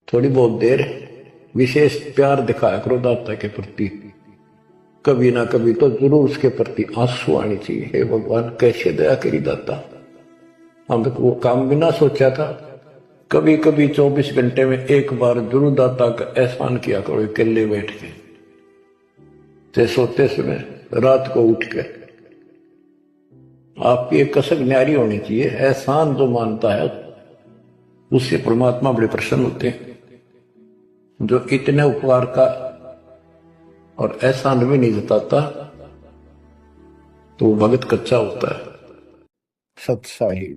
थोड़ी बहुत देर विशेष प्यार दिखाया करो दाता के प्रति। कभी ना कभी तो जरूर उसके प्रति आंसू आनी चाहिए। हे भगवान कैसे दया करी दाता, हम तो वो काम भी ना सोचा था। कभी कभी 24 घंटे में एक बार जरूर दाता का एहसान किया करो अकेले बैठ के, ते सोते समय रात को उठ के। आपकी एक कसक न्यारी होनी चाहिए। एहसान जो मानता है उससे परमात्मा बड़े प्रसन्न होते हैं। जो इतने उपकार का और एहसान भी नहीं जताता तो वो भगत कच्चा होता है। सत्साही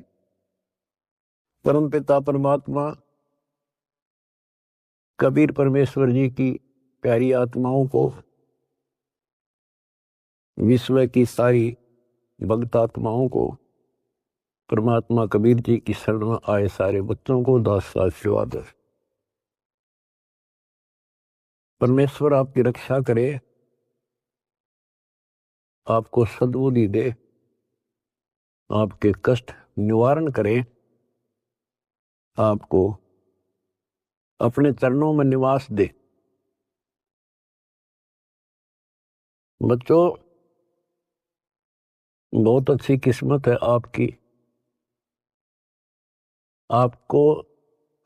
परम पिता परमात्मा कबीर परमेश्वर जी की प्यारी आत्माओं को, विश्व की सारी भक्त आत्माओं को, परमात्मा कबीर जी की शरण में आए सारे बच्चों को दास आशीर्वाद। परमेश्वर आपकी रक्षा करे, आपको सद्बुद्धि दे, आपके कष्ट निवारण करे, आपको अपने चरणों में निवास दे। बच्चों, बहुत अच्छी किस्मत है आपकी। आपको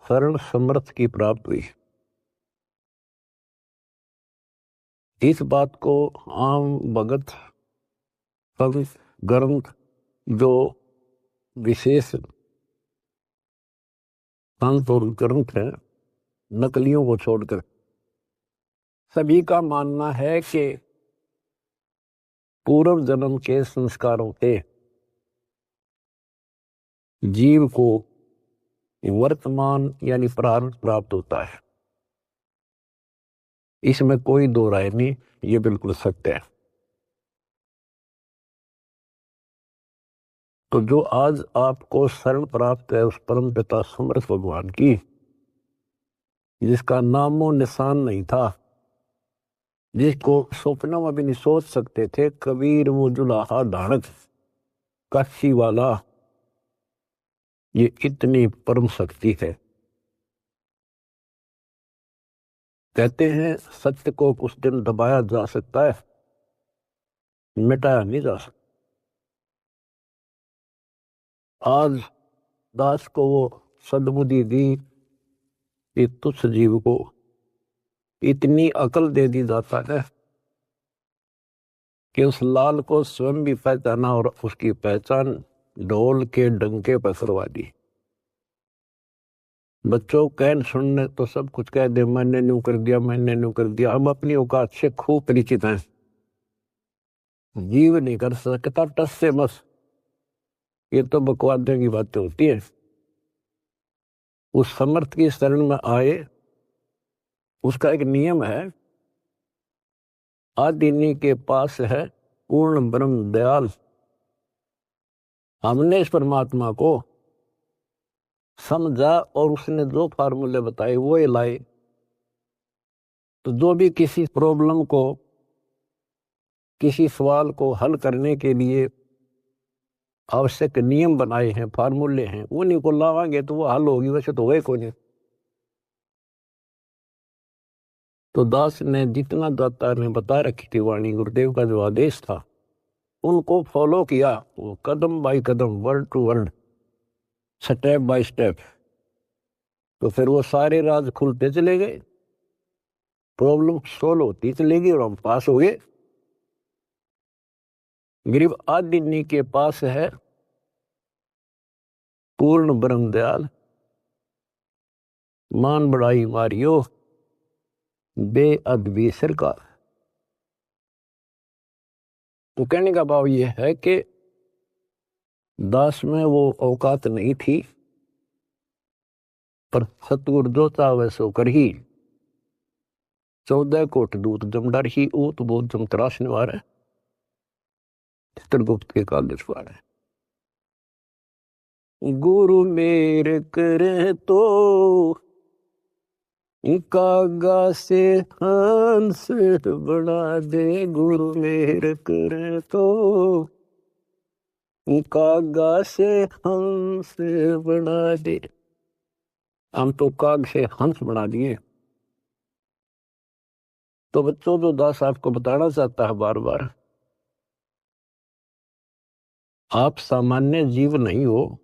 शरण समर्थ की प्राप्त हुई। इस बात को आम भगत संत ग्रंथ जो विशेष संत और ग्रंथ है, नकलियों को छोड़कर सभी का मानना है कि पूर्व जन्म के संस्कारों से जीव को वर्तमान यानी प्रारब्ध प्राप्त होता है। इसमें कोई दो राय नहीं, ये बिल्कुल सत्य है। तो जो आज आपको शरण प्राप्त है उस परम पिता समर्थ भगवान की, जिसका नामो निशान नहीं था, जिसको सपनों में भी नहीं सोच सकते थे, कबीर मुजुलाहा धानक काशी वाला, ये इतनी परम शक्ति है। कहते हैं सत्य को कुछ दिन दबाया जा सकता है, मिटाया नहीं जा सकता। आज दास को वो सद्बुद्धि दी कि तुच्छ जीव को इतनी अकल दे दी जाता है कि उस लाल को स्वयं भी पहचाना और उसकी पहचान ढोल के डंके पर करवा दी। बच्चों कहन सुनने तो सब कुछ कह दे, मैंने न्यू कर दिया, मैंने न्यू कर दिया। हम अपनी औकात से खूब परिचित हैं। जीव नहीं कर सकता टस से मस, ये तो बकवादे की बातें होती है। उस समर्थ की शरण में आए, उसका एक नियम है, आदिनी के पास है पूर्ण ब्रह्म दयाल। हमने इस परमात्मा को समझा और उसने जो फार्मूले बताए वो ये लाए। तो जो भी किसी प्रॉब्लम को, किसी सवाल को हल करने के लिए आवश्यक नियम बनाए हैं, फार्मूले हैं, उन्हीं को लावांगे तो वो हल होगी, वैसे तो वही को नहीं। तो दास ने जितना दाता ने बता रखी थी वाणी, गुरुदेव का जो आदेश था, उनको फॉलो किया। वो कदम बाय कदम, word to word, step by step. तो फिर वो सारे राज खुलते चले गए, प्रॉब्लम सोल्व होती चलेगी और हम पास हो गए। गरीब आदिनी के पास है पूर्ण ब्रह्म दयाल, मान बढ़ाई मारियो बेअदबी सरकार। तो कहने का भाव यह है कि दास में वो औकात नहीं थी, पर सतगुरु जो चाहे सो कर ही। 14 कोट दूत जमडर ही ऊत बोध जम त्रास निवार है, चित्रगुप्त के कागज पार है। गुरु मेरे करे तो कागा से हंस बना दे, गुरु मेरे करे तो कागा से हंस बना दे। हम तो काग से हंस बना दिए। तो बच्चों, जो दास आपको बताना चाहता है बार बार, आप सामान्य जीव नहीं हो।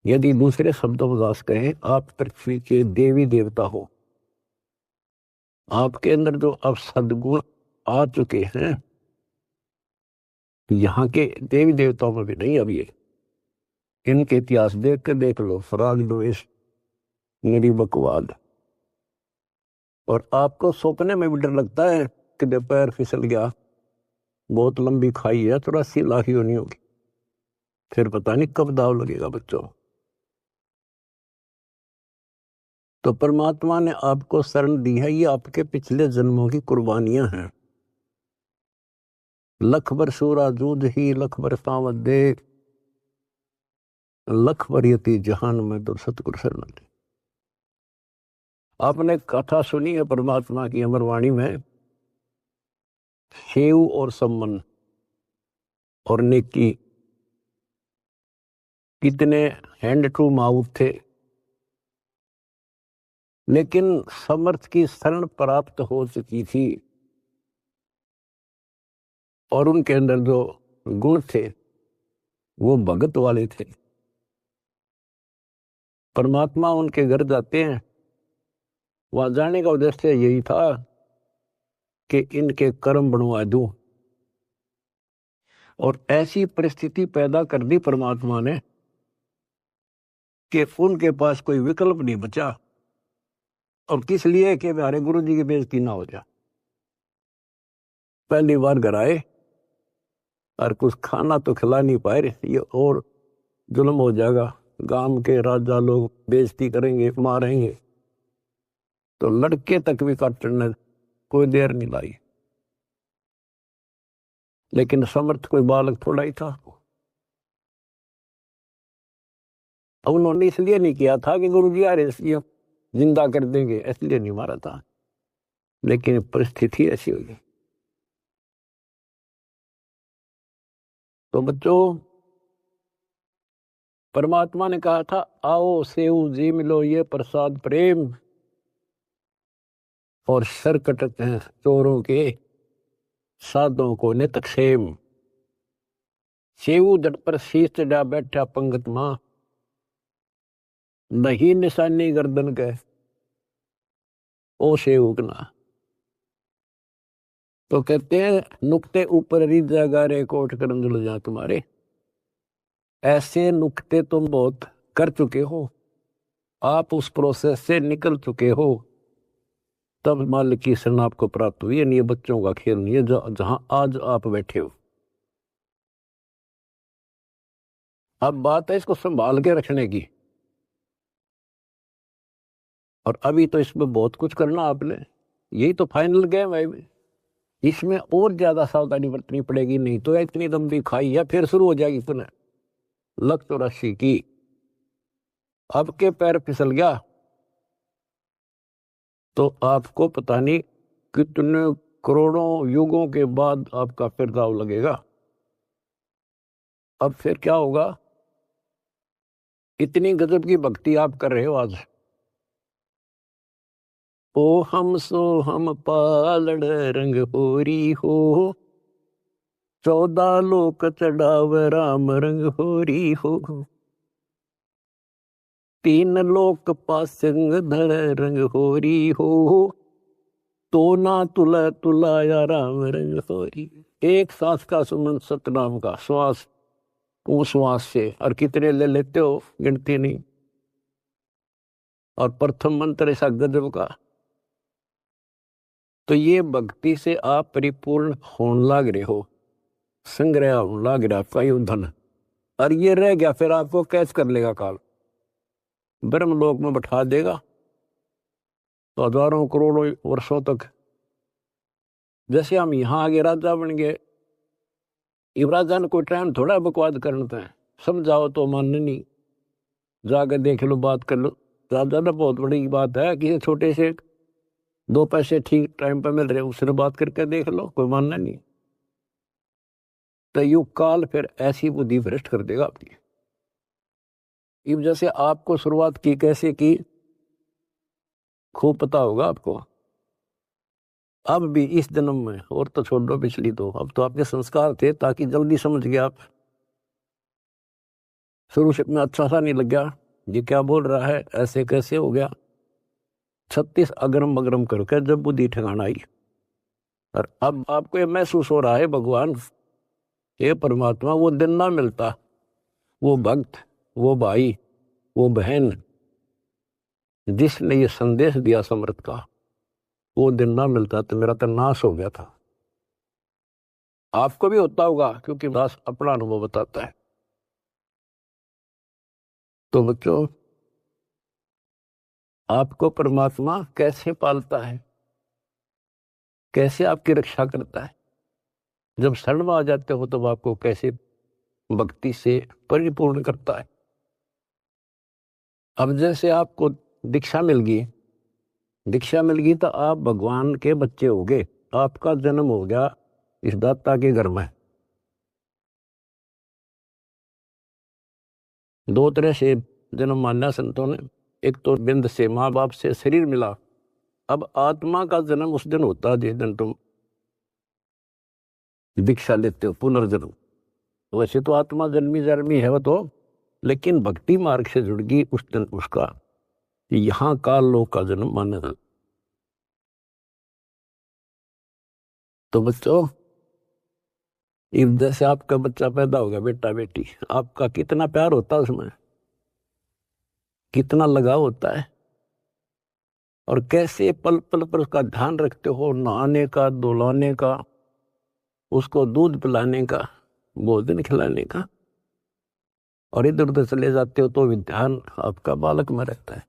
यदि दूसरे शब्दों में दास कहें, आप पृथ्वी के देवी देवता हो। आपके अंदर जो अब सद्गुण आ चुके हैं, यहाँ के देवी देवताओं में भी नहीं। अब ये इनके इतिहास देख के देख लो, फराग द्वेष, निरीबकवाद। और आपको सपने में भी डर लगता है कि पैर फिसल गया, बहुत लंबी खाई है, 84 लाख ही होनी होगी, फिर पता नहीं कब दाव लगेगा बच्चों। तो परमात्मा ने आपको शरण दी है, ये आपके पिछले जन्मों की कुर्बानियां हैं। लख बर सूरा जूझ ही लख बर पावत दे, लख बर यति जहान में तो सतगुरु शरण दे। आपने कथा सुनी है परमात्मा की अमरवाणी में, सेव और सम्मन और नेकी कितने हैंड टू माउथ थे, लेकिन समर्थ की शरण प्राप्त हो चुकी थी और उनके अंदर जो गुण थे वो भगत वाले थे। परमात्मा उनके घर जाते हैं, वहां जाने का उद्देश्य यही था कि इनके कर्म बनवा दूं। और ऐसी परिस्थिति पैदा कर दी परमात्मा ने कि उनके पास कोई विकल्प नहीं बचा। और किस लिए? कि हमारे गुरु जी की बेइज्जती ना हो जाए। पहली बार घर आए और कुछ खाना तो खिला नहीं पाए, ये और जुल्म हो जाएगा, गांव के राजा लोग बेइज्जती करेंगे, मारेंगे। तो लड़के तक भी काटने कोई देर नहीं लाई। लेकिन समर्थ कोई बालक थोड़ा ही था। उन्होंने इसलिए नहीं किया था कि गुरु जी आ रहे जिंदा कर देंगे, इसलिए नहीं मारा था, लेकिन परिस्थिति ऐसी हो गई। तो बच्चों, परमात्मा ने कहा था, आओ सेऊ जी मिलो ये प्रसाद प्रेम, और सर कटते हैं चोरों के, साधों को नित क्षेम। सेऊ जट पर शीश चढ़ा बैठा पंगत मां, नहीं निशानी गर्दन के, ओ सेवक ना। तो कहते हैं, नुक्ते ऊपर रिजा गारे कोट करम जुल जा तुम्हारे। ऐसे नुक्ते तुम बहुत कर चुके हो, आप उस प्रोसेस से निकल चुके हो, तब मालिक की शरण आपको प्राप्त हुई है। नहीं, ये बच्चों का खेल नहीं है जहां आज आप बैठे हो। अब बात है इसको संभाल के रखने की, और अभी तो इसमें बहुत कुछ करना आपने। यही तो फाइनल गेम है, इसमें और ज्यादा सावधानी बरतनी पड़ेगी, नहीं तो इतनी लंबी खाई है फिर शुरू हो जाएगी पुनः। लख 84 की, अब के पैर फिसल गया तो आपको पता नहीं कितने करोड़ों युगों के बाद आपका फिर दाव लगेगा। अब फिर क्या होगा? इतनी गजब की भक्ति आप कर रहे हो आज। ओ हम सो हम पालड़ रंग होरी हो, 14 लोक चढ़ाव राम रंग होरी हो, 3 लोक पासंग धर रंग होरी हो, तो ना तुला तुलाया राम रंग होरी। एक सांस का सुमन सतनाम का श्वास, उस श्वास से, और कितने ले लेते हो गिनती नहीं। और प्रथम मंत्र ऐसा गजब का। तो ये भक्ति से आप परिपूर्ण होने लग रहे हो, संग्रह होने लग रहा आपका ये धन। और ये रह गया फिर आपको कैच कर लेगा काल, ब्रह्मलोक में बैठा देगा तो हजारों करोड़ों वर्षों तक। जैसे हम यहाँ आगे राजा बन गए, राजा ने कोई टाइम थोड़ा बकवाद करना है, समझाओ तो मानने नहीं, जाकर देख लो, बात कर लो। राजा ना बहुत बड़ी बात है, किसी छोटे से 2 पैसे ठीक टाइम पर मिल रहे, उसने बात करके देख लो, कोई मानना नहीं। तो युग काल फिर ऐसी बुद्धि भ्रष्ट कर देगा आपकी। इब जैसे आपको शुरुआत की कैसे की खूब पता होगा आपको। अब भी इस जन्म में, और तो छोड़ दो पिछली, तो अब तो आपके संस्कार थे ताकि जल्दी समझ गए आप। शुरू से में अच्छा सा नहीं लग गया, ये क्या बोल रहा है, ऐसे कैसे हो गया। 36 अगरम बगरम करके जब बुद्धि ठिकाना आई, और अब आपको ये महसूस हो रहा है भगवान, ये परमात्मा वो दिन ना मिलता, वो भक्त, वो भाई, वो बहन जिसने ये संदेश दिया समर्थ का, वो दिन ना मिलता तो मेरा तो नाश हो गया था। आपको भी होता होगा, क्योंकि दास अपना अनुभव बताता है। तो बच्चों, आपको परमात्मा कैसे पालता है, कैसे आपकी रक्षा करता है, जब शरण में आ जाते हो तब आपको कैसे भक्ति से परिपूर्ण करता है। अब जैसे आपको दीक्षा मिल गई, दीक्षा मिल गई तो आप भगवान के बच्चे हो गए, आपका जन्म हो गया इस दाता के घर में। दो तरह से जन्म माना संतों ने, एक तो बिंद से माँ बाप से शरीर मिला, अब आत्मा का जन्म उस दिन होता है जिस दिन तुम दीक्षा लेते हो, पुनर्जन्म। वैसे तो आत्मा जन्मी जन्मी है वो तो, लेकिन भक्ति मार्ग से जुड़ गई उस दिन उसका यहाँ काल लोक का जन्म माना जाता। तो बच्चों, जैसे आपका बच्चा पैदा होगा, बेटा बेटी, आपका कितना प्यार होता है उसमें, कितना लगाव होता है, और कैसे पल पल पर उसका ध्यान रखते हो, नहाने का, धुलाने का, उसको दूध पिलाने का, भोजन खिलाने का, और इधर उधर चले जाते हो तो भी ध्यान आपका बालक में रहता है।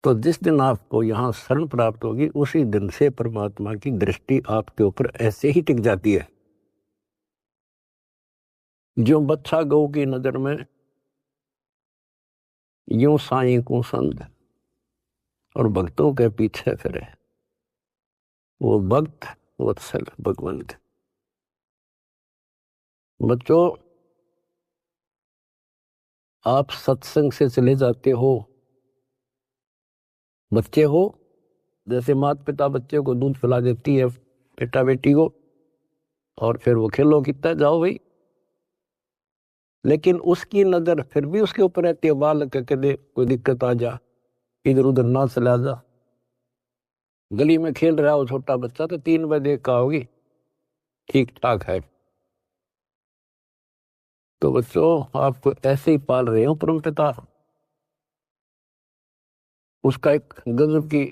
तो जिस दिन आपको यहाँ शरण प्राप्त होगी, उसी दिन से परमात्मा की दृष्टि आपके ऊपर ऐसे ही टिक जाती है। जो बच्चा गौ की नजर में यूं साईं को संग और भक्तों के पीछे फिरे, वो भक्त वत्सल भगवंत। बच्चों, आप सत्संग से चले जाते हो, बच्चे हो, जैसे माता पिता बच्चे को दूध पिला देती है, बेटा बेटी को, और फिर वो खेलो कितना जाओ भाई, लेकिन उसकी नजर फिर भी उसके ऊपर रहती है, बालक कदे कोई दिक्कत आ जा, इधर उधर ना चला जा। गली में खेल रहा हो छोटा बच्चा तो 3 बजे का होगी, ठीक ठाक है। तो बच्चों, आपको ऐसे ही पाल रहे हो परम पिता। उसका एक गजब की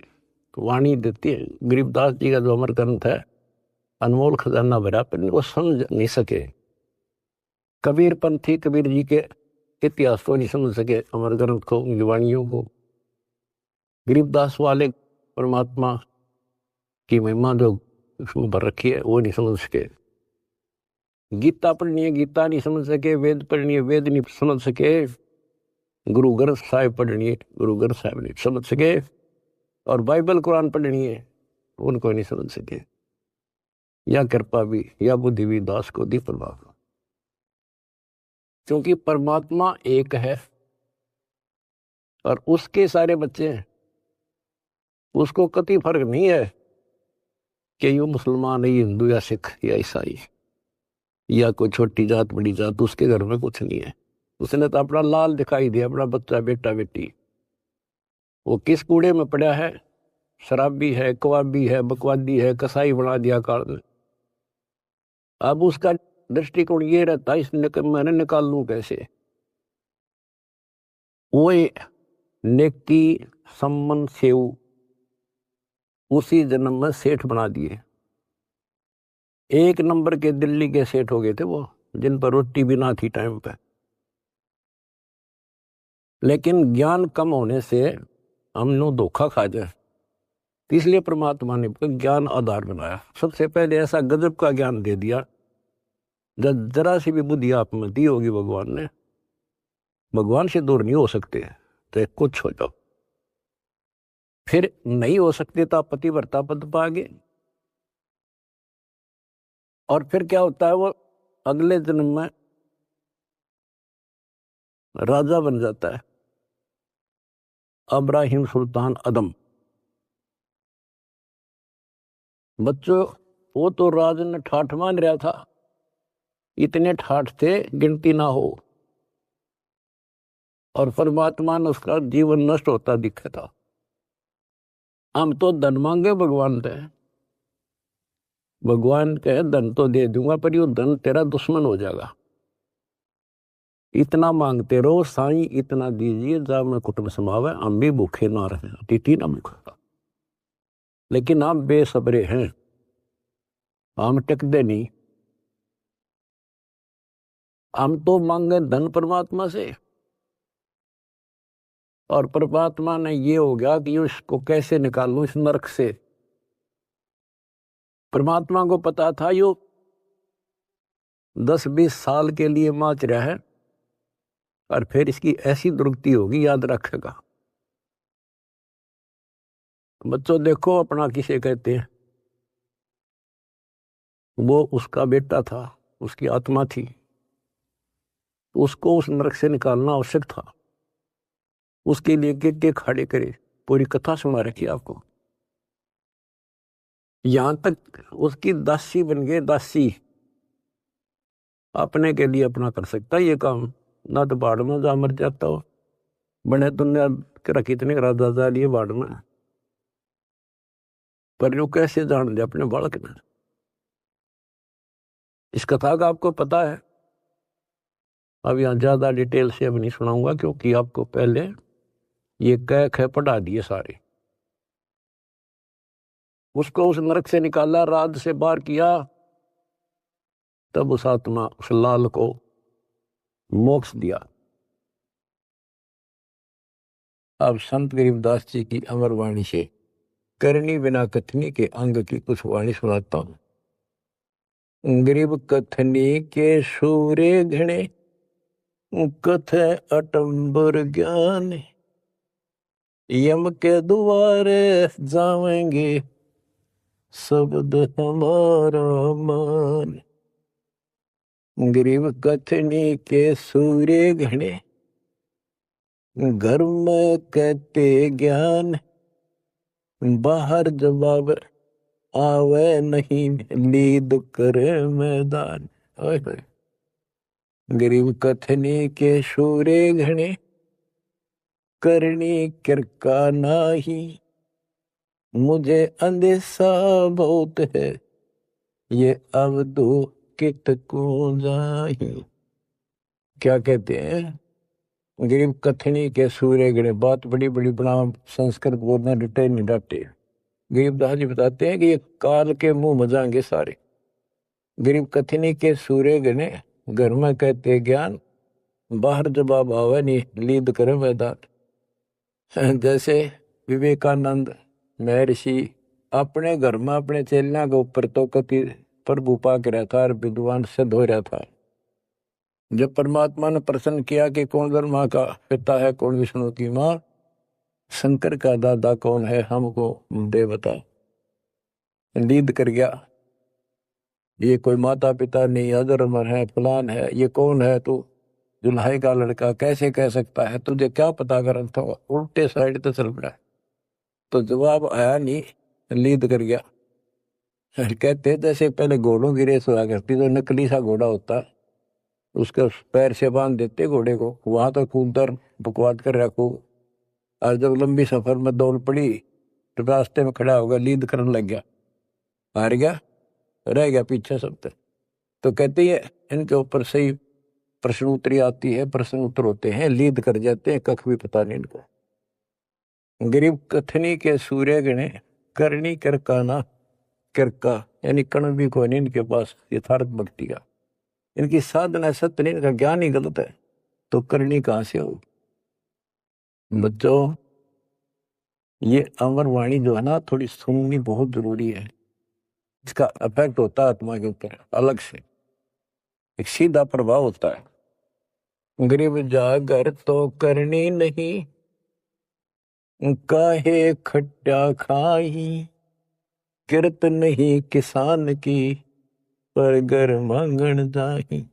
वाणी देती है, गरीबदास जी का जो अमर ग्रंथ है, अनमोल खजाना भरा, पर वो समझ नहीं सके। कबीर पंथी कबीर जी के इतिहास को नहीं समझ सके, अमर ग्रंथ को, उनकी वाणियों को। गरीबदास वाले परमात्मा की महिमा जो उसमें भर रखी है वो नहीं समझ सके। गीता पढ़नी है, गीता नहीं समझ सके। वेद पढ़नी है, वेद नहीं समझ सके। गुरु ग्रंथ साहिब पढ़नी है, गुरु ग्रंथ साहिब नहीं समझ सके। और बाइबल कुरान पढ़नी है, उनको नहीं समझ सके। या कृपा भी या बुद्धि भी दास को दी परमात्मा, क्योंकि परमात्मा एक है और उसके सारे बच्चे हैं। उसको कति फर्क नहीं है कि ये मुसलमान है, ये हिंदू या सिख या ईसाई या कोई छोटी जात बड़ी जात, उसके घर में कुछ नहीं है। उसने तो अपना लाल दिखाई दिया, अपना बच्चा बेटा बेटी। वो किस कूड़े में पड़ा है, शराबी है, कबाबी है, बकवादी है, कसाई बना दिया काल में। अब उसका दृष्टिकोण ये रहता है, मैंने निकाल लूं कैसे। वो नेकी सम्मन सेव उसी जन्म में सेठ बना दिए। 1 नंबर के दिल्ली के सेठ हो गए थे वो, जिन पर रोटी भी ना थी टाइम पे। लेकिन ज्ञान कम होने से हमने धोखा खा जाए, इसलिए परमात्मा ने ज्ञान आधार बनाया। सबसे पहले ऐसा गजब का ज्ञान दे दिया, जब जरा सी भी बुद्धि आप में दी होगी भगवान ने, भगवान से दूर नहीं हो सकते तो कुछ हो जाओ। फिर नहीं हो सकते तो आप पतिव्रता पद पाओगे। और फिर क्या होता है, वो अगले जन्म में राजा बन जाता है। अब्राहिम सुल्तान अदम। बच्चों, वो तो राज ने ठाठ मान रहा था, इतने ठाठ थे गिनती ना हो, और परमात्मा ने उसका जीवन नष्ट होता दिखा था। हम तो धन मांगे भगवान से, भगवान कहे धन तो दे दूंगा पर यो धन तेरा दुश्मन हो जाएगा। इतना मांगते रहो साईं, इतना दीजिए जा मैं कुटुंब समावे, हम भी भूखे ना रहे, अतिथि ना भूखा। लेकिन हम बेसब्रे हैं, हम टिकते नहीं। हम तो मांगे धन परमात्मा से, और परमात्मा ने ये हो गया कि इसको कैसे निकालूं इस नरक से। परमात्मा को पता था यो 10-20 साल के लिए माच रहा है, और फिर इसकी ऐसी दुर्गति होगी, याद रखेगा। बच्चों देखो, अपना किसे कहते हैं, वो उसका बेटा था, उसकी आत्मा थी, उसको उस नरक से निकालना आवश्यक था। उसके लिए के खड़े करे, पूरी कथा सुना रखी आपको। यहां तक उसकी दासी बन गए, दासी अपने के लिए अपना कर सकता ये काम, ना तो बाढ़ में जा मर जाता हो। बने दुनिया के कितने राजा जा लिए बाढ़ में, पर यो कैसे जान दे अपने बालक ने। इस कथा का आपको पता है। अब यहाँ ज्यादा डिटेल से अब नहीं सुनाऊंगा, क्योंकि आपको पहले ये कह पढ़ा दिए सारे। उसको उस नरक से निकाला, राज से बाहर किया, तब उस आत्मा उस लाल को मोक्ष दिया। अब संत गरीबदास जी की अमर वाणी से करनी बिना कथनी के अंग की कुछ वाणी सुनाता हूं। गरीब कथनी के सूरे घने, कथ अटंबर ज्ञान, यम के द्वारे जावेंगे शब्द हमारा मान। गरीब कथनी के सूरे घने, घर में कहते ज्ञान, बाहर जवाब आवे नहीं, लीद करे मैदान। गरीब कथनी के सूरे घने, करनी किरका नाही, मुझे अंदेशा बहुत है, ये अवधु कित को जाही। क्या कहते हैं, गरीब कथनी के सूर्य गणे, बात बड़ी बड़ी बना संस्कृत बोलना डटे नहीं डटे। गरीबदास जी बताते हैं कि ये काल के मुंह मजाएंगे सारे। गरीब कथनी के सूर्य गणे, घर में कहते ज्ञान, बाहर जवाब आवे नहीं, लीद करे मैदान। जैसे विवेकानंद महर्षि अपने घर में अपने चेलियां के ऊपर तो कति प्रभु पाक रहा था और विद्वान सिद्ध हो रहा था। जब परमात्मा ने प्रश्न किया कि कौन ब्रह्मा का पिता है, कौन विष्णु की माँ, शंकर का दादा कौन है, हमको दे बता। लीद कर गया, ये कोई माता पिता नहीं, अधर्मर है, फलान है, ये कौन है तू, दुल्हाई का लड़का कैसे कह सकता है, तुझे क्या पता कर था, उल्टे साइड तो चल पड़ा। तो जवाब आया नहीं, लीद कर गया। कहते जैसे पहले घोड़ों की रेस हुआ करती, तो नकली सा घोड़ा होता, उसके पैर से बांध देते घोड़े को, वहां तो कूदकर बकवाद कर रखो, और जब लंबी सफर में दौड़ पड़ी तो रास्ते में खड़ा होगा, लीद करने लग गया, हार गया, रह गया पीछे सब तक। तो कहते हैं इनके ऊपर सही प्रश्न उत्तरी आती है, प्रश्न उत्तर होते हैं, लीद कर जाते हैं, कख भी पता नहीं इनको। गरीब कथनी के सूर्य गणे, करनी करकाना, किरका यानी कण भी कोई नहीं इनके पास यथार्थ भक्ति का, इनकी साधना सत्य नहीं, इनका ज्ञान ही गलत है, तो करनी कहां से होगी। बच्चों, ये अमर वाणी जो है ना, थोड़ी सुननी बहुत जरूरी है। इसका इफेक्ट होता है आत्मा के ऊपर अलग से, एक सीधा प्रभाव होता है। गरीब जागर तो करनी नहीं, काहे खट्टा खाई, किरत नहीं किसान की, पर घर मांगन जाही।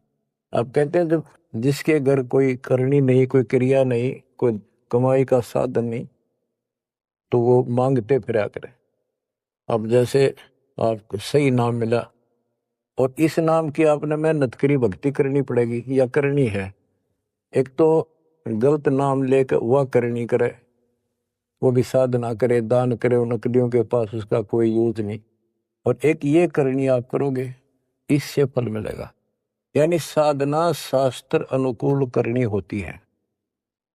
आप कहते हैं जब जिसके घर कोई करनी नहीं, कोई क्रिया नहीं, कोई कमाई का साधन नहीं, तो वो मांगते फिरा करे। अब जैसे आपको सही नाम मिला और इस नाम की आपने मेहनत करी, भक्ति करनी पड़ेगी या करनी है। एक तो गलत नाम लेकर वह करनी करे, वो भी साधना करे, दान करे, उन नकलियों के पास उसका कोई यूज नहीं। और एक ये करनी आप करोगे, इससे फल मिलेगा। यानी साधना शास्त्र अनुकूल करनी होती है।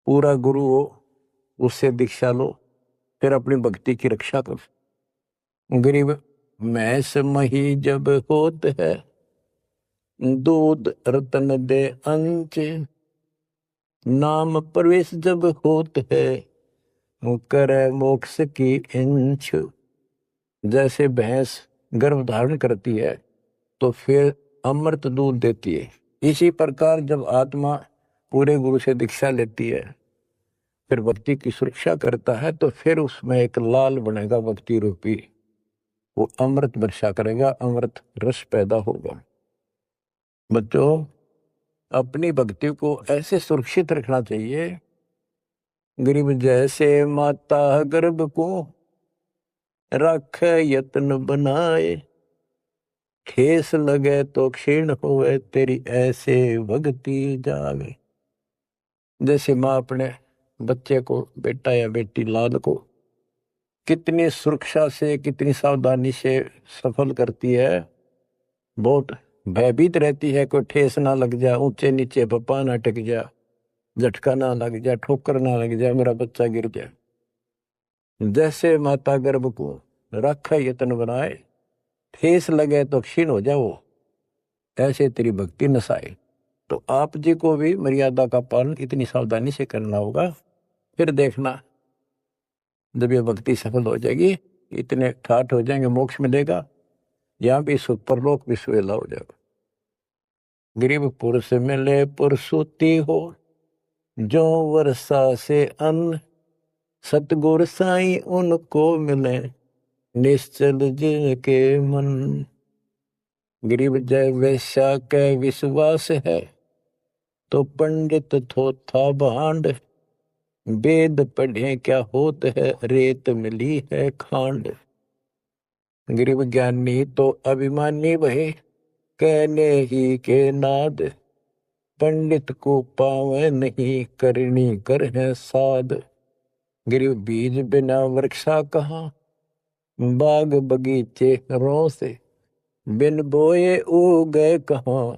पूरा गुरु हो, उससे दीक्षा लो, फिर अपनी भक्ति की रक्षा करो। गरीब मैस मही जब होत है, दूध रतन दे अंच, नाम प्रवेश जब होत है, करे मोक्ष की इंच। जैसे भैंस गर्भ धारण करती है तो फिर अमृत दूध देती है, इसी प्रकार जब आत्मा पूरे गुरु से दीक्षा लेती है, फिर भक्ति की सुरक्षा करता है, तो फिर उसमें एक लाल बनेगा भक्ति रूपी, वो अमृत वर्षा करेगा, अमृत रस पैदा होगा। बच्चों, अपनी भक्ति को ऐसे सुरक्षित रखना चाहिए। गरीब जैसे माता गर्भ को रख यत्न बनाए, ठेस लगे तो क्षीण होवे, तेरी ऐसे भक्ति जागे। जैसे माँ अपने बच्चे को, बेटा या बेटी लाल को कितनी सुरक्षा से, कितनी सावधानी से सफल करती है, बहुत भयभीत रहती है, कोई ठेस ना लग जाए, ऊंचे नीचे पप्पा ना अटक जा, झटका ना लग जाए, ठोकर ना लग जाए, मेरा बच्चा गिर जाए। जैसे माता गर्भ को रखा यत्न बनाए, ठेस लगे तो क्षीण हो जाओ, ऐसे तेरी भक्ति नसाए। तो आप जी को भी मर्यादा का पालन इतनी सावधानी से करना होगा। फिर देखना, जब ये भक्ति सफल हो जाएगी, इतने ठाठ हो जाएंगे, मोक्ष मिलेगा, यहाँ भी परलोक भी सुहेला हो जाएगा। गरीब पुरुष मिले पुरसुती हो, जो वर्षा से अन्न, सतगुर साई उनको मिले, निश्चल जिनके मन। गरीब जय वैश्या के विश्वास है, तो पंडित थोथा भांड, वेद पढ़े क्या होत है, रेत मिली है खांड। गरीब ज्ञानी तो अभिमानी भय, कहने ही के नाद, पंडित को पावे नहीं, करनी कर है साध। गरीब बीज बिना वृक्षा कहाँ, बाग बगीचे रो से, बिन बोए उगे कहाँ,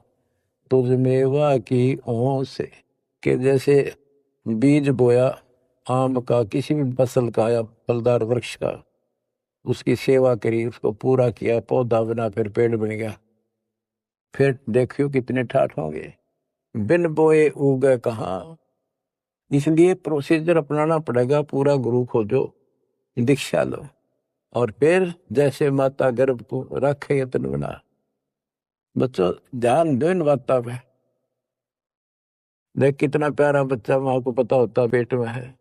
तुझ मेवा की ओं से। कि जैसे बीज बोया आम का, किसी भी फसल का या फलदार वृक्ष का, उसकी सेवा करी, उसको पूरा किया, पौधा बना, फिर पेड़ बन गया, फिर देखियो कितने ठाठ होंगे। बिन बोए उगे कहाँ, इसलिए प्रोसीजर अपनाना पड़ेगा। पूरा गुरु खोजो, दीक्षा लो, और फिर जैसे माता गर्भ को रखे यत्न बना। बच्चों, ध्यान दो इन बातों पे। देख कितना प्यारा बच्चा माँ को पता होता पेट में है,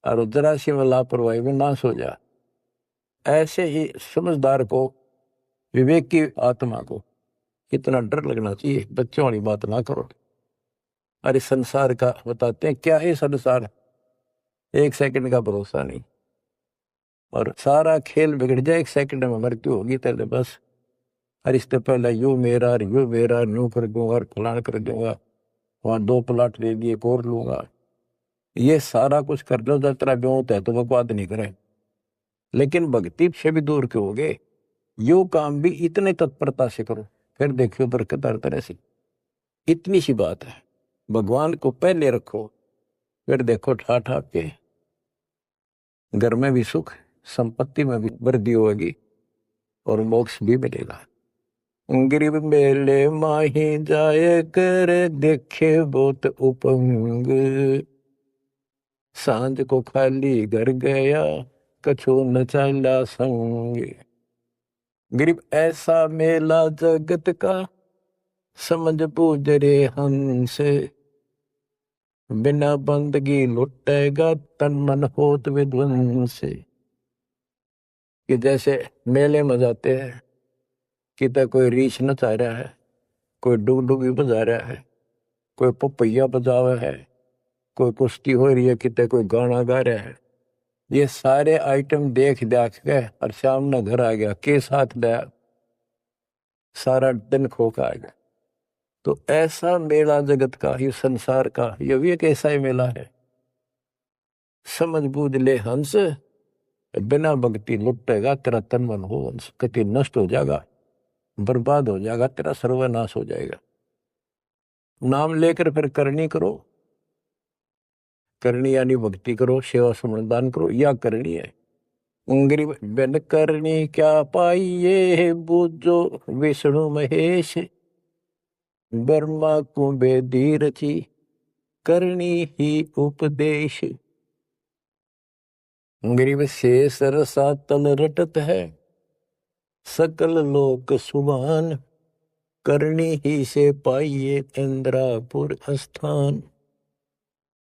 और जरा सी में लापरवाही में नाश हो जा। ऐसे ही समझदार को, विवेक की आत्मा को कितना डर लगना चाहिए। बच्चों वाली बात ना करो। अरे संसार का बताते हैं, क्या है संसार, एक सेकंड का भरोसा नहीं, और सारा खेल बिगड़ जाए, एक सेकंड में मृत्यु होगी तेरे बस। अरे इससे पहले यू मेरा न्यू कर दूंगा, फलान कर दूंगा, वहां 2 प्लाट ले लिए, एक और लूंगा। ये सारा कुछ कर लो, जब तेरा ब्योत है तो बकवाद नहीं करे, लेकिन भक्ति से भी दूर क्यों हो गए। यो काम भी इतने तत्परता से करो, फिर देखियो बरकत हर तरह से। इतनी सी बात है, भगवान को पहले रखो, फिर देखो ठाठ आपके घर में भी सुख, संपत्ति में भी वृद्धि होगी, और मोक्ष भी मिलेगा। गरीब मेले माही जाए कर, देखे बहुत उपंग, सांझ को खाली घर गया, कछु न चला संग। गरीब ऐसा मेला जगत का, समझ बूझ रे हंस, बिना बंदगी लुटेगा, तन मन होत विध्वंस। कि जैसे मेले में जाते हैं, कितना कोई रीछ नचा रहा है, कोई डुगडुगी बजा रहा है, कोई पपैया बजावे है, कोई कुश्ती हो रही है, कितने कोई गाना गा रहा है। ये सारे आइटम देख देख के और शाम ने घर आ गया, के साथ लाया, सारा दिन खो का आ गया। तो ऐसा मेला जगत का, ये संसार का, ये भी एक ऐसा ही मेला है। समझ बूझ ले हंस, बिना भक्ति लुटेगा तेरा तन मन हो हंस, कति नष्ट हो जाएगा, बर्बाद हो जाएगा, तेरा सर्वनाश हो जाएगा। नाम लेकर फिर करनी करो, करनी यानी भक्ति करो, सेवा समर्दान करो, या करनी है। गरीब बिन करनी क्या पाइये, बूझो विष्णु महेश, ब्रह्मा को बेदी रची, करनी ही उपदेश। गरीब शेष रसा तल रटत है, सकल लोक सुभान, करनी ही से पाइये इंद्रापुर स्थान।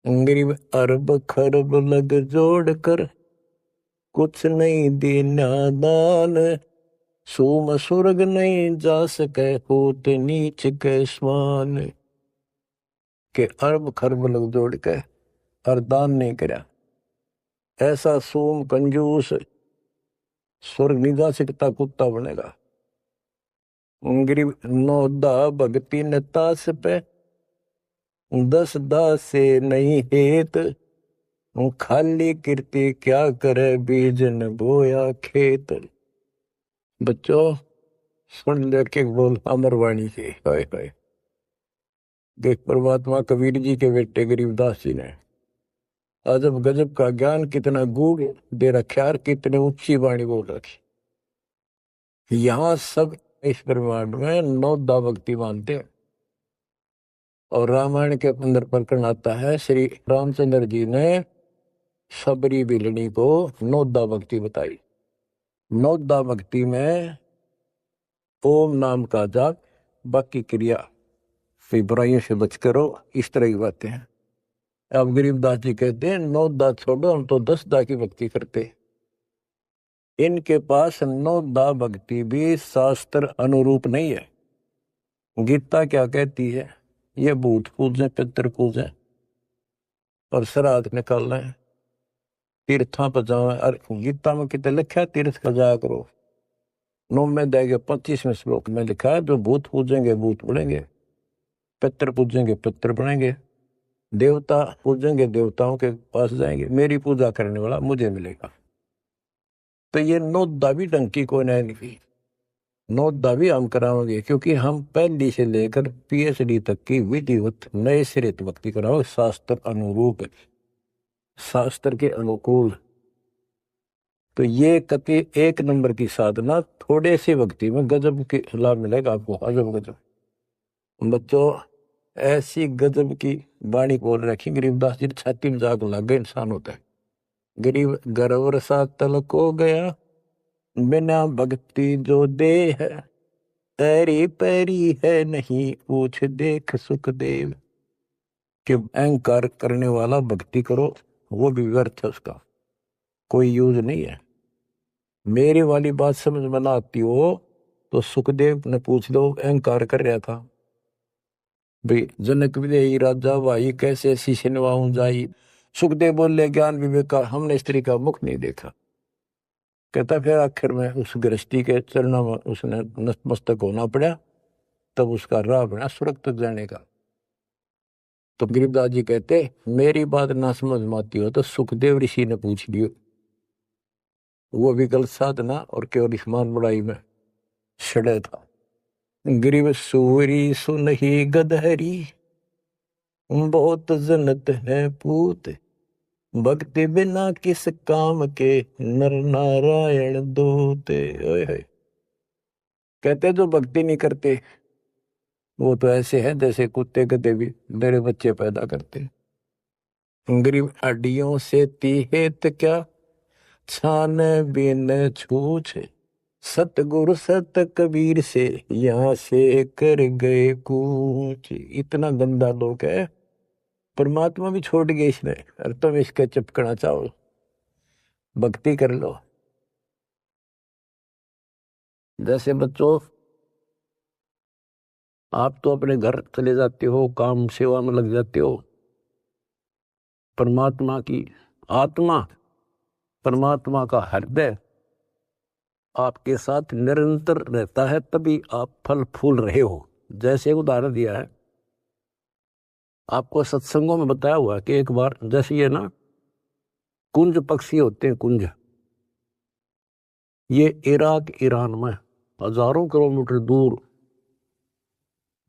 गरीब अरब खरब लग जोड़ कर, कुछ नहीं देना दान, सोम स्वर्ग नहीं जा सके, होत नीच के समान। के अरब खरब लग जोड़ के और दान नहीं करा, ऐसा सोम कंजूस स्वर्ग नहीं जा सकता, कुत्ता बनेगा। गरीब नौदा भक्ति न तास पे, 10 दास से नहीं हेत, खाली कीर्ति क्या करे, बीज न बोया खेत। बच्चों सुन ले के बोल अमरवाणी के, हाय हाय। देख परमात्मा कबीर जी के बेटे गरीबदास जी ने अजब गजब का ज्ञान, कितना गूढ़ दे रखा है, कितने ऊंची वाणी बोल रखी। यहाँ सब इस ब्रह्मांड में 9 दा भक्ति मानते हैं। और रामायण के अंदर प्रकरण आता है, श्री रामचंद्र जी ने सबरी बिलनी को 9 दा भक्ति बताई। 9 दा भक्ति में ओम नाम का जाप, बाकी क्रिया, फिर बुराइयों से बच करो, इस तरह की बातें हैं। अब गरीबदास जी कहते हैं 9 दा छोड़ो, हम तो 10 दा की भक्ति करते। इनके पास 9 दा भक्ति भी शास्त्र अनुरूप नहीं है। गीता क्या कहती है, ये भूत पूजें, पितर पूजें और श्राद्ध निकालना है, तीर्था पर जाओ। और गीता में कितने लिखा है, तीर्थ पर जाया करो। 9 में देगे 25वें श्लोक में लिखा है, जो भूत पूजेंगे भूत बढ़ेंगे, पितर पूजेंगे पितर बढ़ेंगे, देवता पूजेंगे देवताओं के पास जाएंगे, मेरी पूजा करने वाला मुझे मिलेगा। तो ये 9 दा भी डंकी को नहीं, 9 दा भी हम कराओगे, क्योंकि हम पहली से लेकर PhD तक की विधिवत नए सिरे भक्ति कराओ, शास्त्र अनुरूप, शास्त्र के अनुकूल। तो ये कति 1 नंबर की साधना, थोड़े सी भक्ति में गजब के लाभ मिलेगा आपको, अजब गजब। बच्चों ऐसी गजब की वाणी बोल रखी गरीबदास जी, छाती में जाग लग गए इंसान होता है। गरीब गर्वर सा तलक हो गया, बिना भक्ति जो दे है, तेरी पैरी है नहीं पूछ देख सुखदेव। कि अहंकार करने वाला भक्ति करो, वो भी व्यर्थ है, उसका कोई यूज नहीं है। मेरी वाली बात समझ में ना आती हो तो सुखदेव ने पूछ दो, अहंकार कर रहा था भाई, जनक विदेही राजा भाई कैसे शीशे निभाऊं जाई। सुखदेव बोले ज्ञान विवेक का हमने स्त्री का मुख नहीं देखा। कहता फिर आखिर में उस गृहस्थी के चरणों में उसने नतमस्तक होना पड़ा, तब उसका राह बना स्वर्ग तक जाने का। तो गरीबदास जी कहते, मेरी बात ना समझ में आती हो तो सुखदेव ऋषि ने पूछ लियो, वो भी गलत साधना और केवल ईमान बड़ाई में सड़े था। गरीब सूरी सुनही गदहरी, बहुत जनत है पूत, भक्ति बिना किस काम के, नर नारायण दूत। ओए होए। कहते जो भक्ति नहीं करते वो तो ऐसे है जैसे कुत्ते गधे भी मेरे बच्चे पैदा करते। गरीब हड्डियों से तीहेत क्या, छान बिन छूछ, सतगुरु सत कबीर से यहाँ से कर गए कूच। इतना गंदा लोग है, परमात्मा भी छोड़ गए इसने, और तुम इसका चिपकना चाहो। भक्ति कर लो। जैसे बच्चों आप तो अपने घर चले जाते हो, काम सेवा में लग जाते हो। परमात्मा की आत्मा, परमात्मा का हृदय आपके साथ निरंतर रहता है, तभी आप फल फूल रहे हो। जैसे उदाहरण दिया है आपको, सत्संगों में बताया हुआ कि एक बार जैसे ये ना कुंज पक्षी होते हैं, कुंज, ये इराक ईरान में हजारों किलोमीटर दूर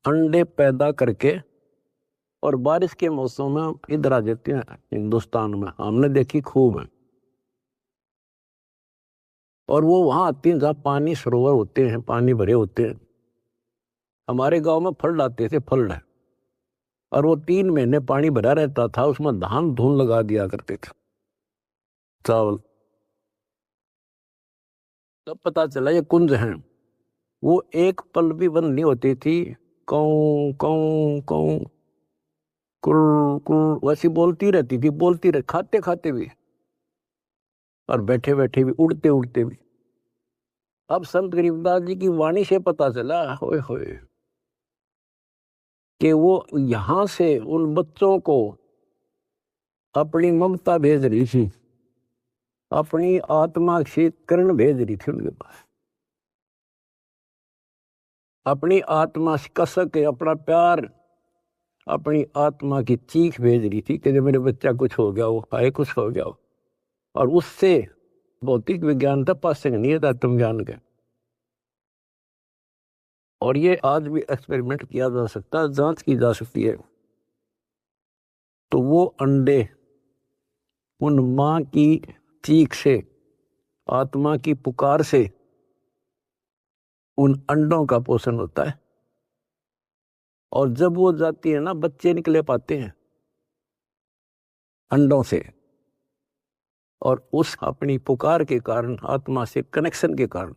अंडे पैदा करके और बारिश के मौसम में इधर आ जाते हैं हिंदुस्तान में। हमने देखी खूब है। और वो वहां आती हैं जहाँ पानी सरोवर होते हैं, पानी भरे होते हैं। हमारे गांव में फल लाते थे, फल है, और वो 3 महीने पानी भरा रहता था, उसमें धान धून लगा दिया करते थे, चावल। तब पता चला ये कुंज हैं। वो एक पल भी बंद नहीं होती थी, कौं कौं कौं कुर कुर वैसी बोलती रहती थी, बोलती रह, खाते खाते भी और बैठे बैठे भी, उड़ते उड़ते भी। अब संत गरीबदास जी की वाणी से पता चला, होए होए, कि वो यहां से उन बच्चों को अपनी ममता भेज रही थी, अपनी आत्मा से किरण भेज रही थी उनके पास, अपनी आत्मा से कसक के अपना प्यार, अपनी आत्मा की चीख भेज रही थी कि जब मेरे बच्चा कुछ हो गया हो, हाय कुछ हो गया हो। और उससे भौतिक विज्ञान था, पासिंग नहीं था आत्म ज्ञान के। और ये आज भी एक्सपेरिमेंट किया जा सकता है, जांच की जा सकती है। तो वो अंडे उन माँ की चीख से, आत्मा की पुकार से उन अंडों का पोषण होता है। और जब वो जाती है ना, बच्चे निकले पाते हैं अंडों से, और उस अपनी पुकार के कारण, आत्मा से कनेक्शन के कारण,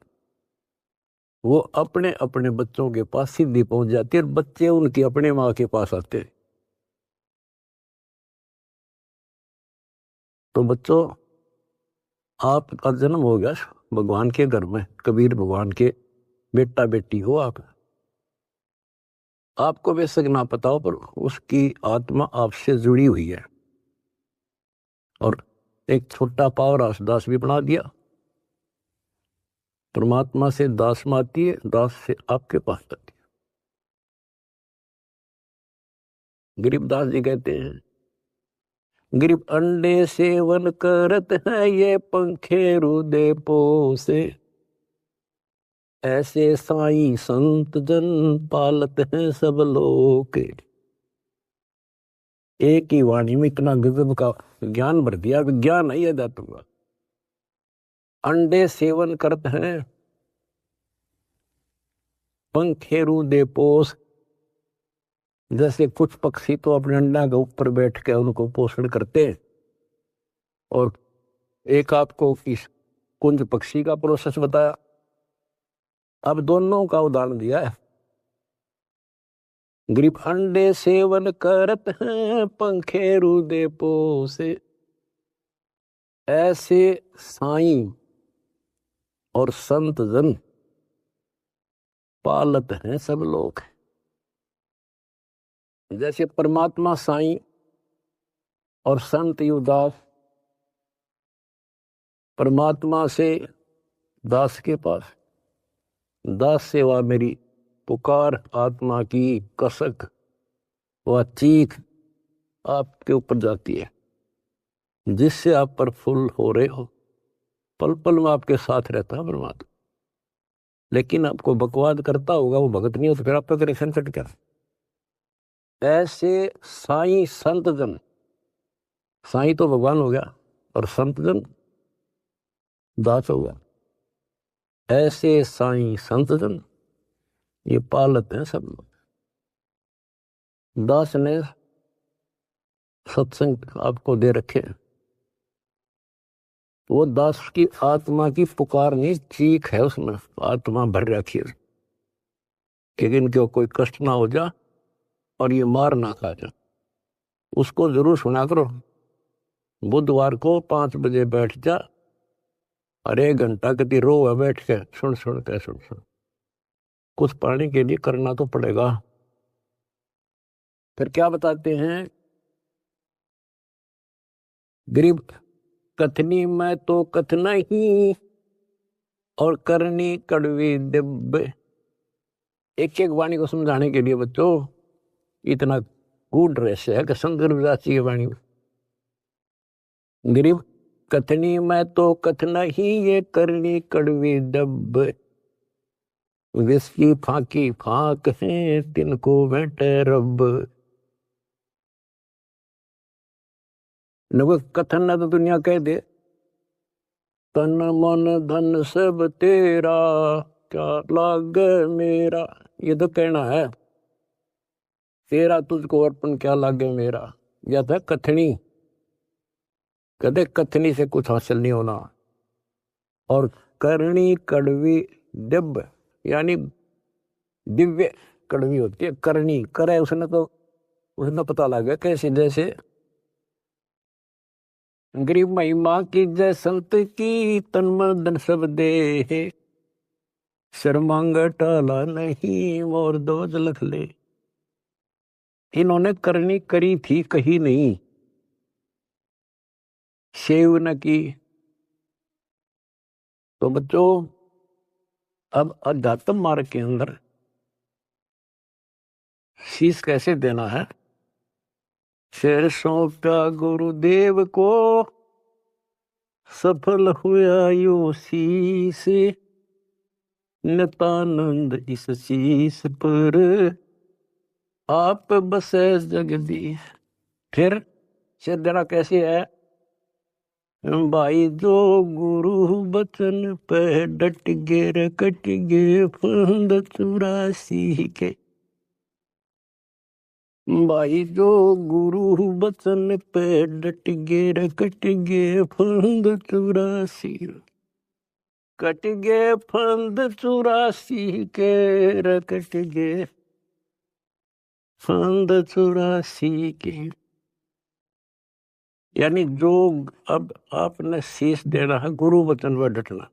वो अपने अपने बच्चों के पास सीधी पहुंच जाती है, और बच्चे उनकी अपने माँ के पास आते हैं। तो बच्चों, आपका जन्म हो गया भगवान के घर में, कबीर भगवान के बेटा बेटी हो आप। आपको बेशक ना पता हो, पर उसकी आत्मा आपसे जुड़ी हुई है। और एक छोटा पावरास दास भी बना दिया। परमात्मा से दास में आती है, दास से आपके पास आती है। गरीबदास जी कहते हैं, गरीब अंडे सेवन करत है, ये पंखे रुदे पोसे, ऐसे साईं संत जन पालत हैं सब लोग। एक ही वाणी में इतना गजब का ज्ञान भर दिया, विज्ञान है यह का। अंडे सेवन करते हैं, पंखे रुदे पोस, जैसे कुछ पक्षी तो अपने अंडा के ऊपर बैठ के उनको पोषण करते हैं। और एक आपको इस कुंज पक्षी का प्रोसेस बताया, अब दोनों का उदाहरण दिया है। गरीब अंडे सेवन करत हैं, पंखे रुदे पोसे, ऐसे साईं और संत जन पालत हैं सब लोग। जैसे परमात्मा साईं और संत युवदास, परमात्मा से दास के पास, दास सेवा मेरी पुकार, आत्मा की कसक व चीख आपके ऊपर जाती है, जिससे आप प्रफुल्ल हो रहे हो। पल पल में आपके साथ रहता है परमात्मा। लेकिन आपको बकवाद करता होगा, वो भगत नहीं हो, तो फिर आपका कनेक्शन कट गया। ऐसे साईं संत जन, साईं तो भगवान हो गया और संत जन दास हो गया। ऐसे साईं संत जन ये पालत हैं सब लोग। दास ने सत्संग आपको दे रखे, वो दास की आत्मा की पुकार नहीं, चीख है उसमें, आत्मा भर रखी है कि इनको कोई कष्ट ना हो जा और ये मार ना खा जा। उसको जरूर सुना करो। बुधवार को 5 बजे बैठ जा और 1 घंटा कति रो है बैठ के, सुन सुन के, सुन सुन। कुछ पाने के लिए करना तो पड़ेगा। फिर क्या बताते हैं, गरीब कथनी में तो कथना ही और करनी कड़वी दिब। एक एक वाणी को समझाने के लिए बच्चों इतना गूढ़ रहस्य है कि संदर्भ जाती है वाणी में। गरीब कथनी में तो कथना ही ये करनी कड़वी दब। विस्की फाकी फाक है तिनको बैठे रब। न कथन ना तो दुनिया कह दे तन मन धन सब तेरा क्या लाग मेरा, ये तो कहना है तेरा तुझको अर्पण क्या लागे मेरा। या था कथनी, कदे कथनी से कुछ हासिल नहीं होना। और करनी कड़वी दिव्य, यानी दिव्य कड़वी होती है। करनी करे उसने तो उसने पता लगे कैसे, जैसे गरीब महिमा की जय संत की तन मन धन सब दे। शर्मांग टाला नहीं मोर दोज लख ले। इन्होंने करनी करी थी कही नहीं, सेव न की। तो बच्चों अब अध्यात्म मार्ग के अंदर शीश कैसे देना है। शेर सौंपा गुरुदेव को सफल हुआ यो शीश। नितानंद इस शीश पर आप बसे जगदीश। फिर शेर देना कैसे है, भाई जो गुरु बचन पे डट गे रे कट गे फंद 84 के। भाई जो गुरु बचन पे डट गे रे कट गे फंद 84। कट गे फंद 84 के रे कट गे फंद 84 के। यानी जो अब आपने शीश देना है गुरु वचन पर डटना।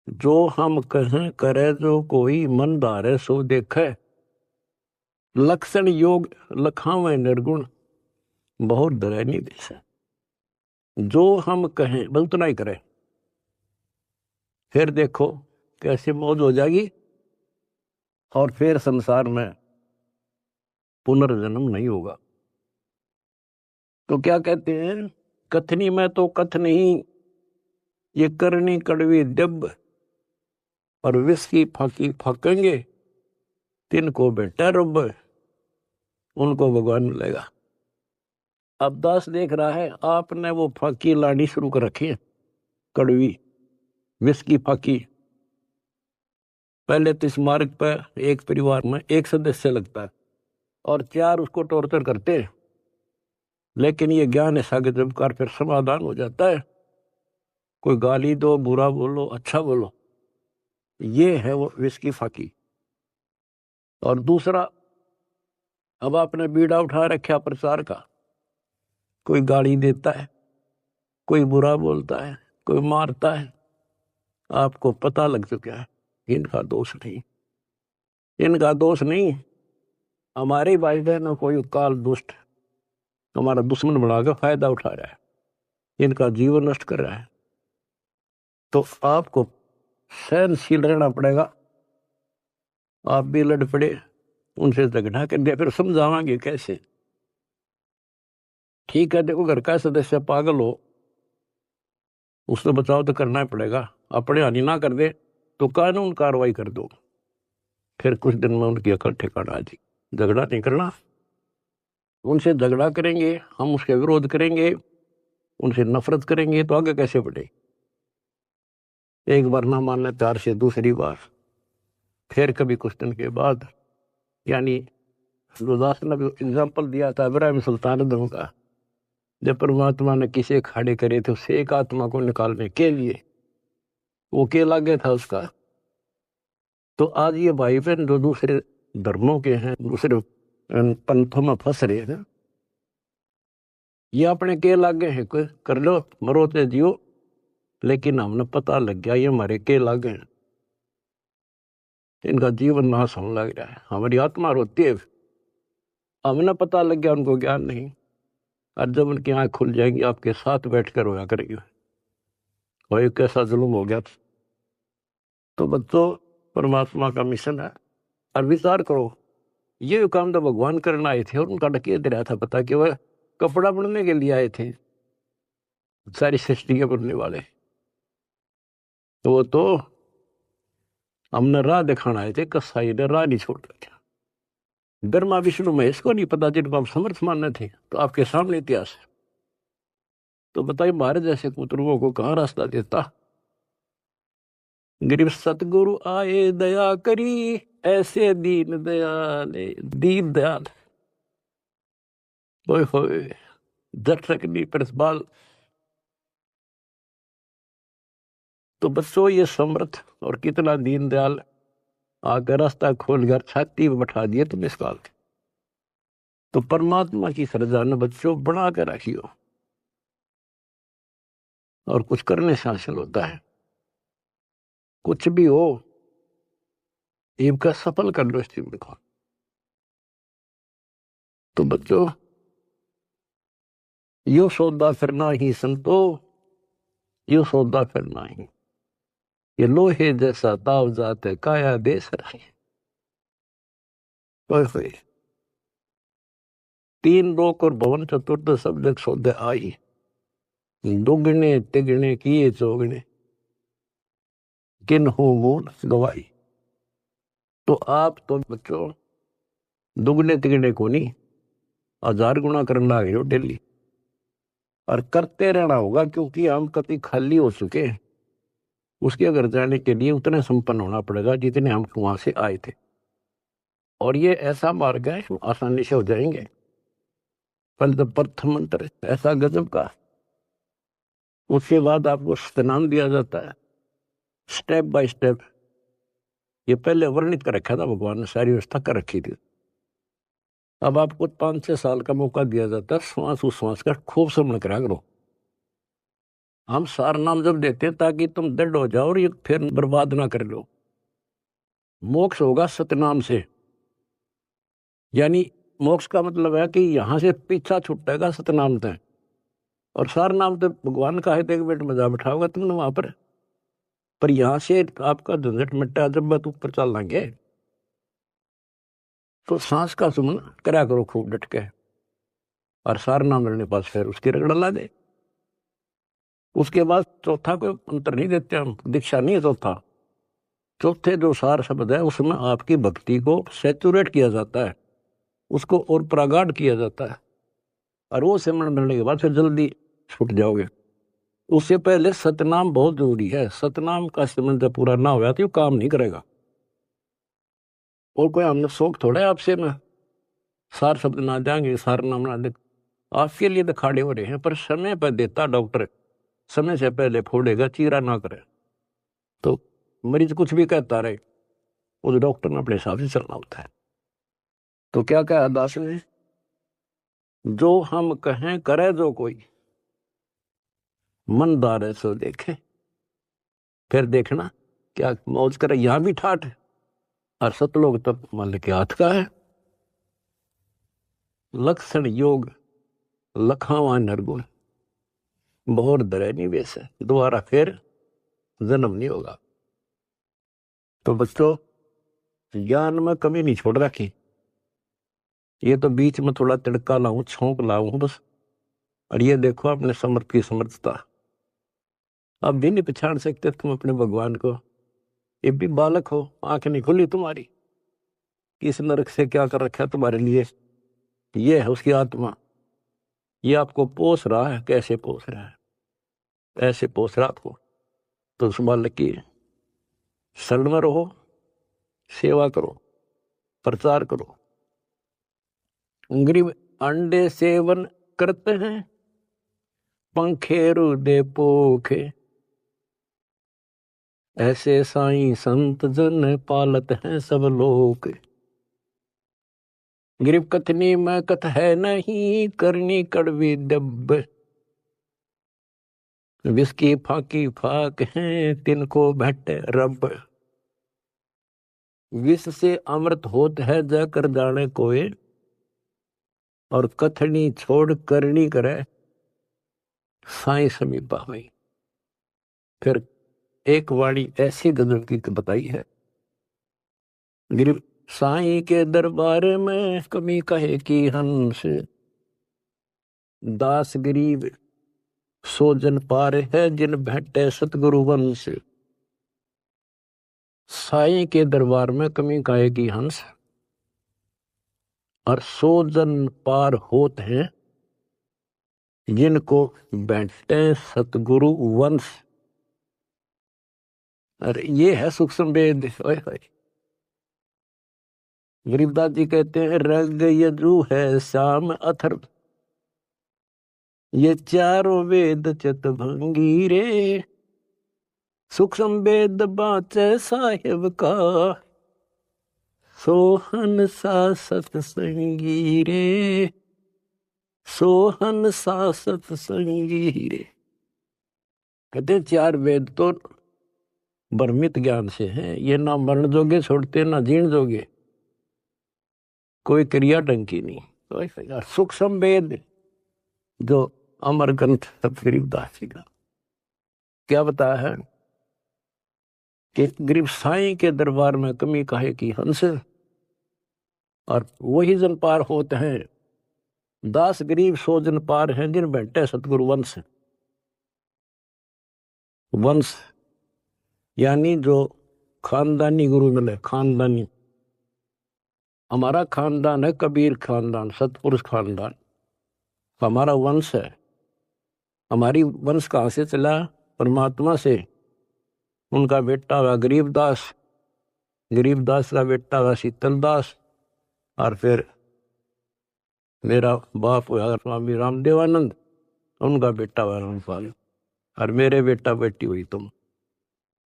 जो हम कहें करे जो कोई मन धारे सो देखे। लक्षण योग लखावे निर्गुण बहुत डरे नहीं दिशा। जो हम कहें बस उतना ही करें, फिर देखो कैसे मौज हो जाएगी और फिर संसार में पुनर्जन्म नहीं होगा। तो क्या कहते हैं, कथनी में तो कथ नहीं ये करनी कड़वी दब। और विष की फाकी फाकेंगे तिनको बेटा रब, उनको भगवान मिलेगा। अब दास देख रहा है आपने वो फाकी लानी शुरू कर रखी है, कड़वी विष की फाकी। पहले तो इस मार्ग पर एक परिवार में एक सदस्य लगता है और 4 उसको टॉर्चर करते हैं, लेकिन ये ज्ञान ऐसा कि जब कर फिर समाधान हो जाता है। कोई गाली दो, बुरा बोलो, अच्छा बोलो, ये है वो विष की फाकी। और दूसरा, अब आपने बीड़ा उठा रखा प्रचार का, कोई गाली देता है, कोई बुरा बोलता है, कोई मारता है, आपको पता लग चुका है इनका दोष नहीं, इनका दोष नहीं। हमारे भाई बहनों कोई काल दुष्ट हमारा दुश्मन बनाकर फायदा उठा रहा है, इनका जीवन नष्ट कर रहा है। तो आपको सहनशील रहना पड़ेगा। आप भी लड़ पड़े, उनसे झगड़ा कर दिया, फिर समझावांगे कैसे। ठीक है, देखो घर का सदस्य पागल हो उससे बचाव तो करना ही पड़ेगा। अपने हानि ना कर दे तो कानून कार्रवाई कर दो, फिर कुछ दिन में उनकी अकल ठिकाना आ जाएगी। झगड़ा नहीं करना, उनसे झगड़ा करेंगे हम, उसके विरोध करेंगे, उनसे नफरत करेंगे तो आगे कैसे बढ़े। एक बार ना मानने प्यार से दूसरी बार, फिर कभी कुछ दिन के बाद। यानी गुरदास ने भी एग्जाम्पल दिया था इब्राहिम सुल्तान का, जब परमात्मा ने किसे खड़े करे थे उसे एक आत्मा को निकालने के लिए, वो के लागे था उसका। तो आज ये भाई बहन जो दूसरे धर्मों के हैं, दूसरे पंथों में फंस रहे हैं, ये अपने के लागे हैं, कोई कर लो मरो ते जियो, लेकिन हमने पता लग गया ये हमारे के लागे हैं, इनका जीवन नाश होने लग रहा है। हमारी आत्मा रोती है हमें पता लग गया उनको ज्ञान नहीं, और जब उनकी आँख खुल जाएंगी आपके साथ बैठकर रोया करेंगे, वही कैसा जुल्म हो गया। तो बच्चों, परमात्मा का मिशन है। और विचार करो, ये काम तो भगवान करने आए थे और उनका डकिया दे रहा था, पता कि वह कपड़ा बुनने के लिए आए थे, सारी सृष्टि के बुनने वाले। तो वो तो हमने राह दिखाना आए थे, कसाई ने राह नहीं छोड़ रखा। ब्रह्मा विष्णु महेश को नहीं पता, जिनको आप समर्थ मानने थे, तो आपके सामने इतिहास है। तो बताइए, हमारे जैसे कुतरुओं को कहाँ रास्ता देता। गरीब सतगुरु आए दया करी, ऐसे दीन दयाल, दीन दयाल, ओए होए, दर्शक नहीं प्रतिपाल। तो बच्चों, ये समर्थ और कितना दीन दयाल आकर रास्ता खोल कर छाती में बैठा दिए तुम इस काल के। तो परमात्मा की श्रद्धा न बच्चों बना कर रखियो, और कुछ करने से हासिल होता है। कुछ भी हो, इनका सफल कर लो इस जीवन को। तो बच्चों, यो सौदा फिरना ही संतो, यो सौदा फिरना ही, ये लोहे जैसा ताव जाते काया देश रहे। तीन लोक और भवन चतुर्थ सब जग सौदे आई, दुगने तिगने किए चौगने, किन हो मूल गवाई। तो आप तो बच्चों दुगने तिगने को नहीं, 1000 गुना करना है डेली, और करते रहना होगा, क्योंकि हम कभी खाली हो चुके हैं। उसके अगर जाने के लिए उतने संपन्न होना पड़ेगा जितने हम वहां से आए थे। और ये ऐसा मार्ग है, आसानी से हो जाएंगे। पहले प्रथम मंत्र ऐसा गजब का, उसके बाद आपको स्नान दिया जाता है स्टेप बाय स्टेप। ये पहले वर्णित कर रखा था भगवान ने, सारी व्यवस्था कर रखी थी। अब आपको 5-6 साल का मौका दिया जाता है, श्वास उश्वास का खूब श्रवण करा करो। हम सार नाम जब देते हैं ताकि तुम दृढ़ हो जाओ और ये फिर बर्बाद ना कर लो। मोक्ष होगा सतनाम से, यानी मोक्ष का मतलब है कि यहां से पीछा छुटेगा सतनाम तक। और सार नाम तो भगवान का है, एक मिनट मजा बैठाओगा तुमने वहां पर यहां से आपका झंझट मिट्टा जब बात ऊपर चल लेंगे। तो सांस का सुमन करा करो खूब डट के, और सार नाम लेने पास फिर उसकी रगड़ ला दे। उसके बाद चौथा कोई अंतर नहीं देते हम, दीक्षा नहीं है चौथा। चौथे जो सार शब्द है उसमें आपकी भक्ति को सैचुरेट किया जाता है, उसको और प्रगाढ़ किया जाता है, और वो सिमरन मिलने के बाद फिर जल्दी छूट जाओगे। उससे पहले सतनाम बहुत जरूरी है। सतनाम का सिमरन जब पूरा ना हुआ तो काम नहीं करेगा। और कोई हमने शौक थोड़ा है आपसे में सार शब्द ना जाएंगे, सार नाम ना दे, आपके लिए तो खाड़े हो रहे हैं। पर समय पर देता डॉक्टर, समय से पहले फोड़ेगा, चीरा ना करे। तो मरीज कुछ भी कहता रहे, उस डॉक्टर ने अपने हिसाब से चलना होता है। तो क्या कहा दास ने, जो हम कहें करे जो कोई, मन दार है सो देखे। फिर देखना क्या मौज करे, यहां भी ठाठ है, और सतलोक तब मान के हाथ का है। लक्षण योग लखावा नरगुण, बहुत दरे नहीं वैसे, दोबारा फिर जन्म नहीं होगा। तो बच्चों, ज्ञान में कमी नहीं छोड़ रखी। ये तो बीच में थोड़ा तिड़का लाऊं, छौंक लाऊं बस। और ये देखो अपने समर्थ की समर्थता, अब भी नहीं पहचान सकते तुम अपने भगवान को। ये भी बालक हो, आंख नहीं खुली तुम्हारी, किस नरक से क्या कर रखा है तुम्हारे लिए। ये है उसकी आत्मा, ये आपको पोस रहा है। कैसे पोस रहा है, ऐसे पोस रहा आपको। तो उस बालक की शरण में रहो, सेवा करो, प्रचार करो। गरीब अंडे सेवन करते हैं, पंखेरु दे पोखे, ऐसे साईं संत जन पालत हैं सब लोग। गरीब कथनी में कथ है नहीं, करनी कड़वी दब, विस्की फाकी फाक हैं तिनको भट्टे रब। विष से अमृत होत है जाकर जाने कोई, और कथनी छोड़ करनी करे साई समीपा हुई। फिर एक वाणी ऐसी गजब की बताई है, गिर साई के दरबार में कमी कहे की हंस, दास गरीब सो जन पार है जिन भेंटे सतगुरु वंश। साई के दरबार में कमी कहे की हंस, और सो जन पार होत हैं जिनको बैठे सतगुरु वंश। अरे ये है सूक्ष्म वेद। गरीबदास जी कहते हैं रग यजु है श्याम अथर्व, ये चारों वेद चितभंगी रे, सूक्ष्म वेद बाचे साहिब का, सोहन सा सत्संगी रे, सोहन सा सत्संगी रे। कहते चार वेद तो भ्रमित ज्ञान से हैं, ये ना मरण जोगे छोड़ते ना जीण जोगे, कोई क्रिया ढंग की नहीं। सूक्ष्म वेद जो अमर ग्रंथ गरीबदास जी का क्या बताया है कि गरीब साईं के दरबार में कमी काहे की हंस, और वही जन पार होते हैं, दास गरीब सो जन पार हैं जिन बैठे सतगुरु वंश। वंश यानी जो खानदानी गुरु मिले, खानदानी। हमारा खानदान है कबीर खानदान, सतपुरुष खानदान, हमारा वंश है। हमारी वंश कहाँ से चला? परमात्मा से। उनका बेटा हुआ गरीबदास, गरीबदास का बेटा हुआ शीतलदास, और फिर मेरा बाप हुआ स्वामी रामदेवानंद, उनका बेटा हुआ रामपाल, और मेरे बेटा बेटी हुई तुम।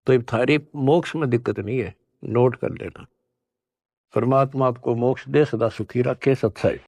तो ये थारी मोक्ष में दिक्कत नहीं है, नोट कर लेना। परमात्मा आपको मोक्ष दे, सदा सुखी रखे। सत्संग।